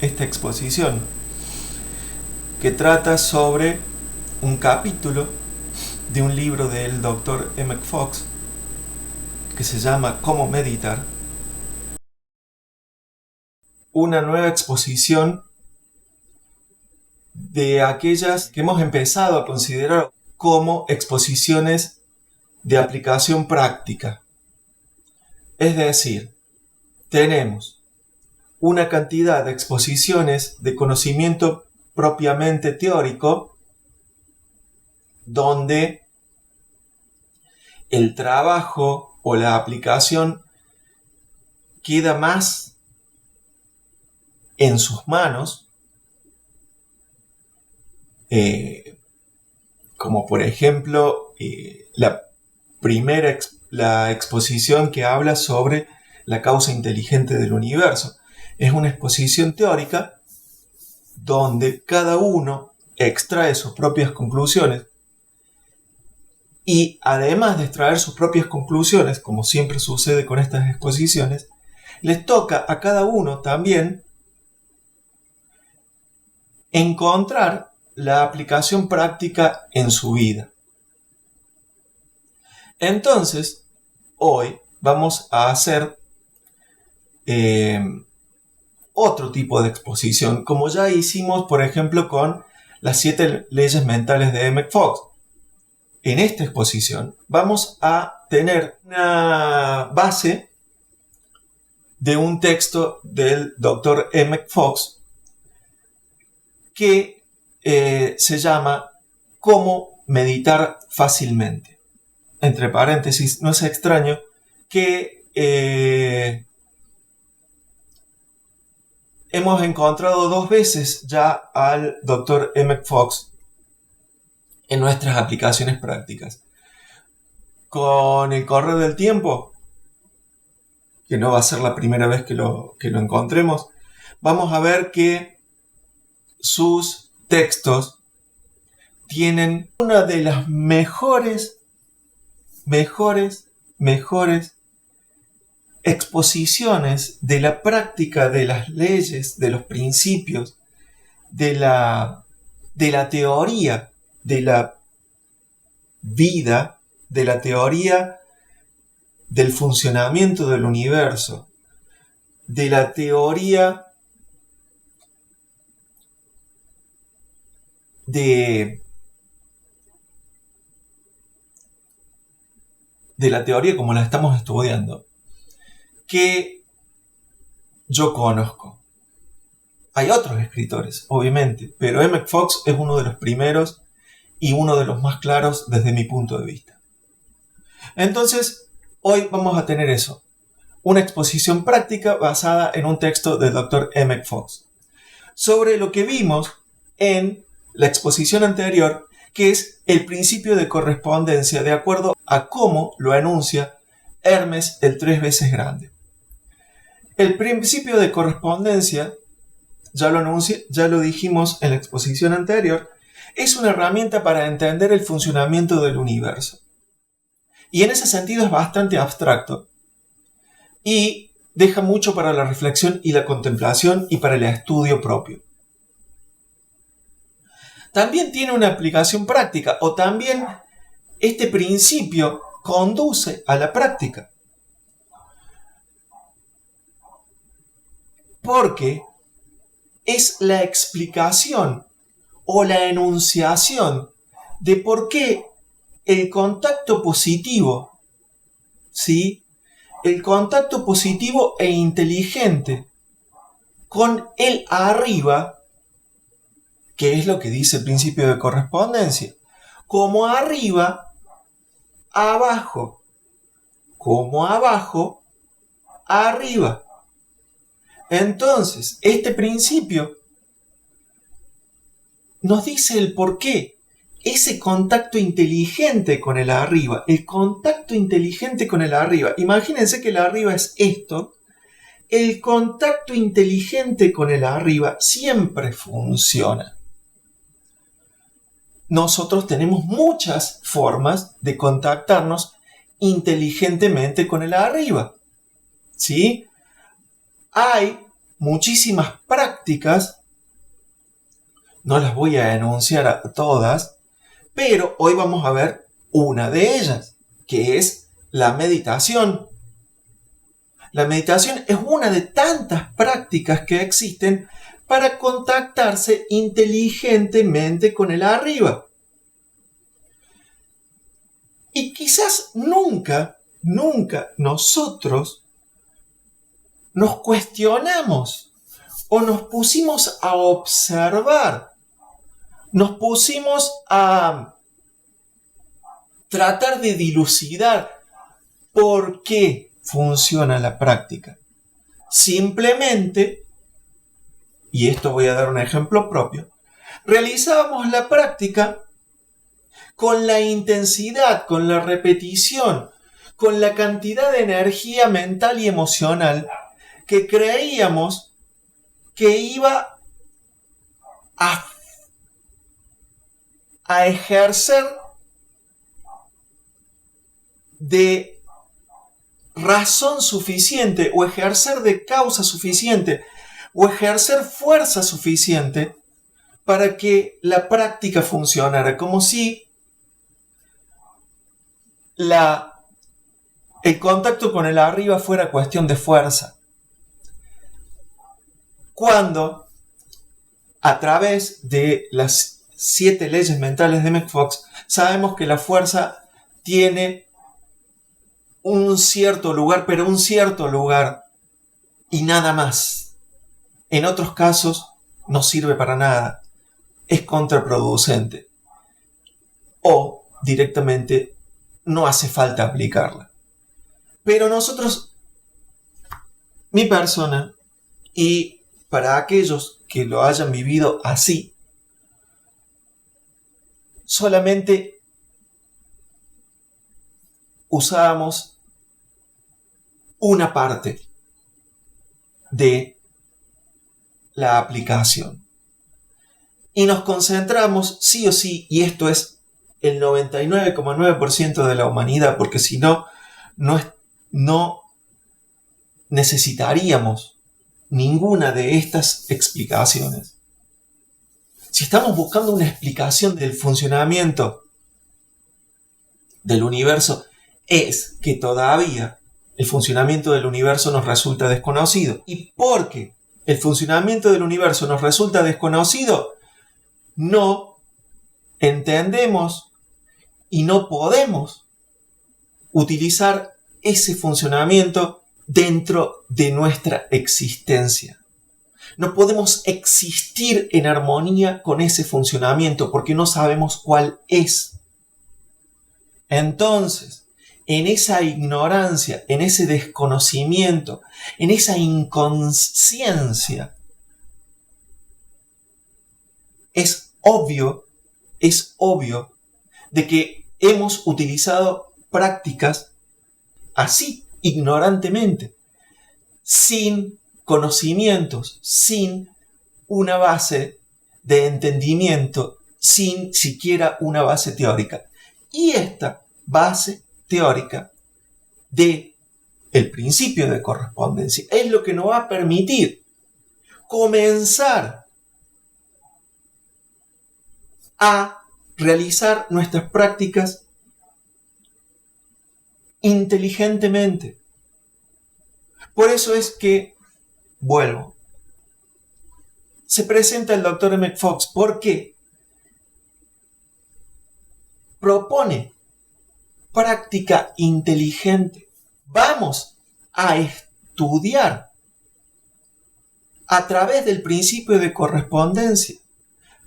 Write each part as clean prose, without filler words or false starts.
esta exposición que trata sobre un capítulo de un libro del Dr. Emmett Fox que se llama Cómo meditar. Una nueva exposición de aquellas que hemos empezado a considerar como exposiciones de aplicación práctica. Es decir, tenemos una cantidad de exposiciones de conocimiento propiamente teórico donde el trabajo o la aplicación queda más en sus manos, como por ejemplo la exposición que habla sobre la causa inteligente del universo. Es una exposición teórica donde cada uno extrae sus propias conclusiones y además de extraer sus propias conclusiones, como siempre sucede con estas exposiciones, les toca a cada uno también encontrar la aplicación práctica en su vida. Entonces, hoy vamos a hacer otro tipo de exposición, como ya hicimos, por ejemplo, con las 7 leyes mentales de Emmett Fox. En esta exposición vamos a tener una base de un texto del Dr. Emmett Fox que se llama Cómo meditar fácilmente. Entre paréntesis, no es extraño que hemos encontrado 2 veces ya al Dr. Emmett Fox en nuestras aplicaciones prácticas. Con el correr del tiempo, que no va a ser la primera vez que lo encontremos, vamos a ver que sus textos tienen una de las mejores exposiciones de la práctica de las leyes, de los principios, de la teoría de la vida, de la teoría del funcionamiento del universo, de la teoría como la estamos estudiando, que yo conozco. Hay otros escritores, obviamente, pero Emmett Fox es uno de los primeros y uno de los más claros desde mi punto de vista. Entonces, hoy vamos a tener eso, una exposición práctica basada en un texto del Dr. Emmett Fox, sobre lo que vimos en la exposición anterior, que es el principio de correspondencia de acuerdo a cómo lo enuncia Hermes el 3 veces grande. El principio de correspondencia, ya lo dijimos en la exposición anterior, es una herramienta para entender el funcionamiento del universo. Y en ese sentido es bastante abstracto y deja mucho para la reflexión y la contemplación y para el estudio propio. También tiene una aplicación práctica, o también este principio conduce a la práctica. Porque es la explicación o la enunciación de por qué el contacto positivo, ¿sí? El contacto positivo e inteligente con el arriba, que es lo que dice el principio de correspondencia. Como arriba, abajo. Como abajo, arriba. Entonces, este principio nos dice el por qué. Ese contacto inteligente con el arriba. El contacto inteligente con el arriba. Imagínense que el arriba es esto. El contacto inteligente con el arriba siempre funciona. Nosotros tenemos muchas formas de contactarnos inteligentemente con el arriba, ¿sí? Hay muchísimas prácticas, no las voy a enunciar a todas, pero hoy vamos a ver una de ellas, que es la meditación. La meditación es una de tantas prácticas que existen para contactarse inteligentemente con el arriba. Y quizás nunca nosotros nos cuestionamos o nos pusimos a observar, nos pusimos a tratar de dilucidar por qué funciona la práctica. Simplemente, y esto voy a dar un ejemplo propio, realizábamos la práctica con la intensidad, con la repetición, con la cantidad de energía mental y emocional que creíamos que iba a ejercer de razón suficiente o ejercer de causa suficiente o ejercer fuerza suficiente para que la práctica funcionara, como si el contacto con el arriba fuera cuestión de fuerza. Cuando, a través de las 7 leyes mentales de Emmett Fox, sabemos que la fuerza tiene un cierto lugar, pero un cierto lugar y nada más. En otros casos no sirve para nada, es contraproducente o directamente no hace falta aplicarla. Pero nosotros, mi persona, y para aquellos que lo hayan vivido así, solamente usábamos una parte de la aplicación y nos concentramos sí o sí, y esto es el 99,9% de la humanidad, porque si no necesitaríamos ninguna de estas explicaciones. Si estamos buscando una explicación del funcionamiento del universo, es que todavía el funcionamiento del universo nos resulta desconocido. Y porque el funcionamiento del universo nos resulta desconocido, no entendemos y no podemos utilizar ese funcionamiento dentro de nuestra existencia. No podemos existir en armonía con ese funcionamiento porque no sabemos cuál es. Entonces, en esa ignorancia, en ese desconocimiento, en esa inconsciencia, es obvio de que hemos utilizado prácticas así, ignorantemente, sin conocimientos, sin una base de entendimiento, sin siquiera una base teórica. Y esta base teórica de el principio de correspondencia es lo que nos va a permitir comenzar a realizar nuestras prácticas inteligentemente. Por eso es que, vuelvo, se presenta el Dr. Emmett Fox porque propone práctica inteligente. Vamos a estudiar a través del principio de correspondencia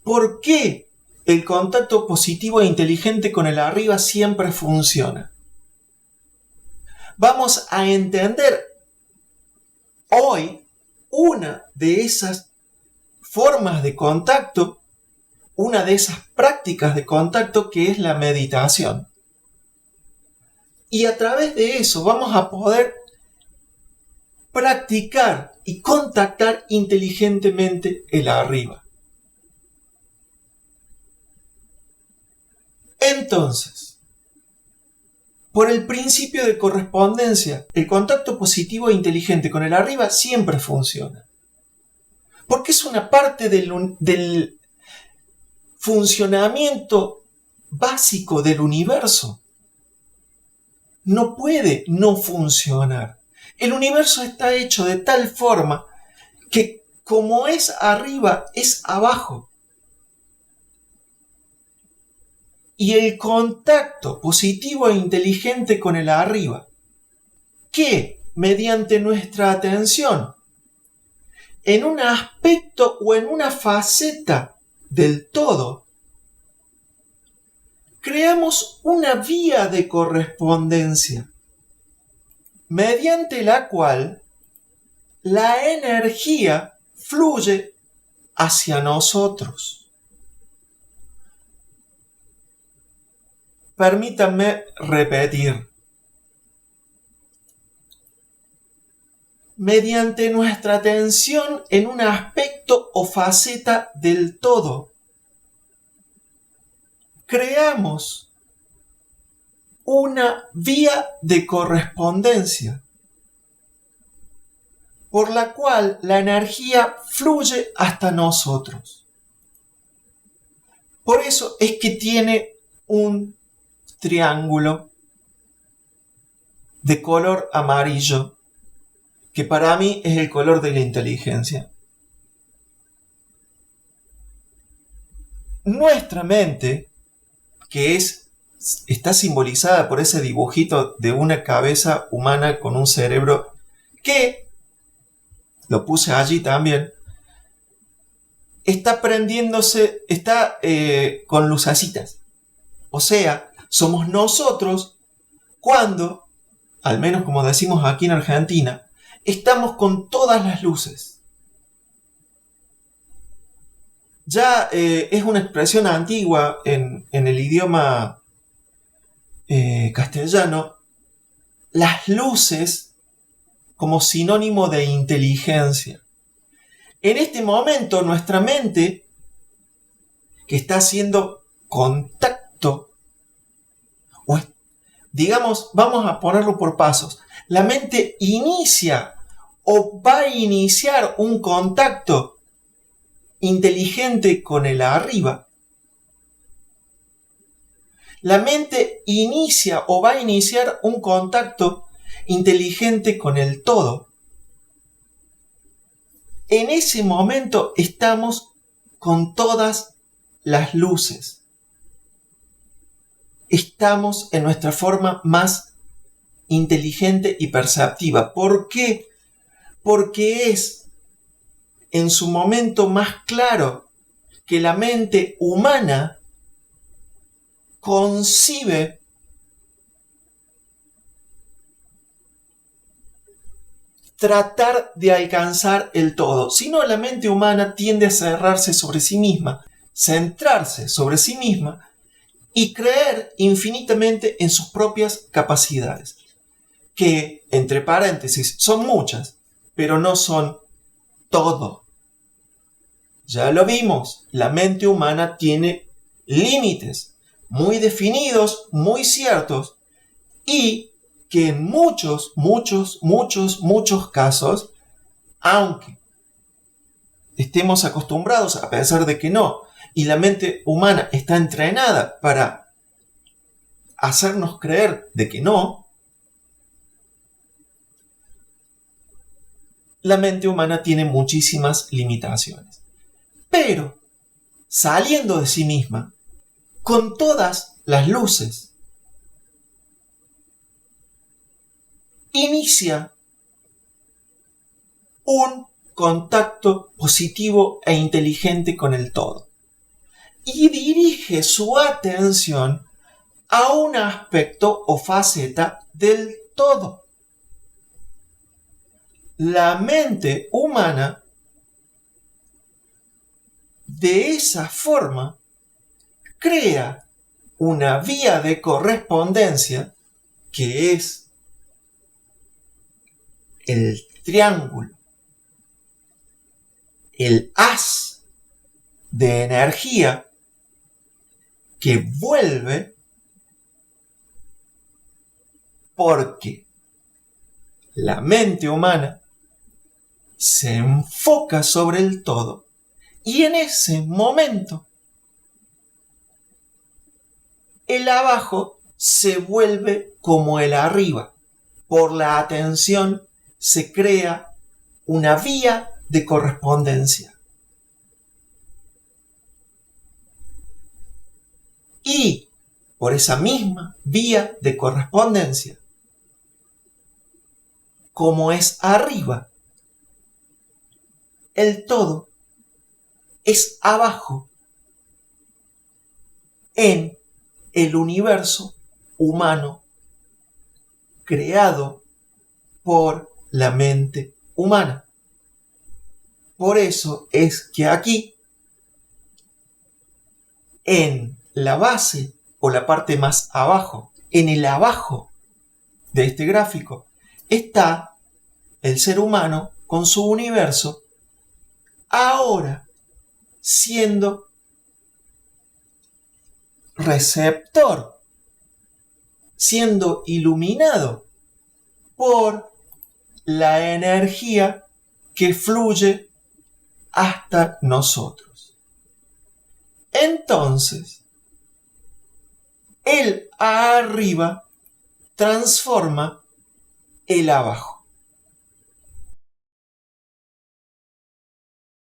por qué el contacto positivo e inteligente con el arriba siempre funciona. Vamos a entender hoy una de esas formas de contacto, una de esas prácticas de contacto que es la meditación. Y a través de eso vamos a poder practicar y contactar inteligentemente el arriba. Entonces, por el principio de correspondencia, el contacto positivo e inteligente con el arriba siempre funciona. porque es una parte del funcionamiento básico del universo. No puede no funcionar. El universo está hecho de tal forma que como es arriba, es abajo. Y el contacto positivo e inteligente con el arriba, que mediante nuestra atención en un aspecto o en una faceta del todo, creamos una vía de correspondencia mediante la cual la energía fluye hacia nosotros. Permítanme repetir. Mediante nuestra atención en un aspecto o faceta del todo, creamos una vía de correspondencia por la cual la energía fluye hasta nosotros. Por eso es que tiene un triángulo de color amarillo, que para mí es el color de la inteligencia. Nuestra mente, que está simbolizada por ese dibujito de una cabeza humana con un cerebro, que lo puse allí también, está prendiéndose, está con lucecitas. O sea, somos nosotros cuando, al menos como decimos aquí en Argentina, estamos con todas las luces. Ya es una expresión antigua en el idioma castellano, las luces como sinónimo de inteligencia. En este momento nuestra mente, que está haciendo contacto, o digamos, vamos a ponerlo por pasos, la mente inicia o va a iniciar un contacto inteligente con el arriba. La mente inicia o va a iniciar un contacto inteligente con el todo. En ese momento estamos con todas las luces. Estamos en nuestra forma más inteligente y perceptiva. ¿Por qué? Porque es en su momento más claro que la mente humana concibe tratar de alcanzar el todo. Si no, la mente humana tiende a cerrarse sobre sí misma, centrarse sobre sí misma y creer infinitamente en sus propias capacidades, que, entre paréntesis, son muchas, pero no son todo. Ya lo vimos, la mente humana tiene límites muy definidos, muy ciertos, y que en muchos casos, aunque estemos acostumbrados a pensar de que no, y la mente humana está entrenada para hacernos creer de que no, la mente humana tiene muchísimas limitaciones. Pero, saliendo de sí misma, con todas las luces, inicia un contacto positivo e inteligente con el todo y dirige su atención a un aspecto o faceta del todo. La mente humana, de esa forma, crea una vía de correspondencia que es el triángulo, el haz de energía que vuelve porque la mente humana se enfoca sobre el todo y en ese momento el abajo se vuelve como el arriba. Por la atención se crea una vía de correspondencia. Y por esa misma vía de correspondencia, como es arriba, el todo es abajo en el universo humano creado por la mente humana. Por eso es que aquí, en la base o la parte más abajo, en el abajo de este gráfico, está el ser humano con su universo ahora siendo receptor, siendo iluminado por la energía que fluye hasta nosotros. Entonces, el arriba transforma el abajo.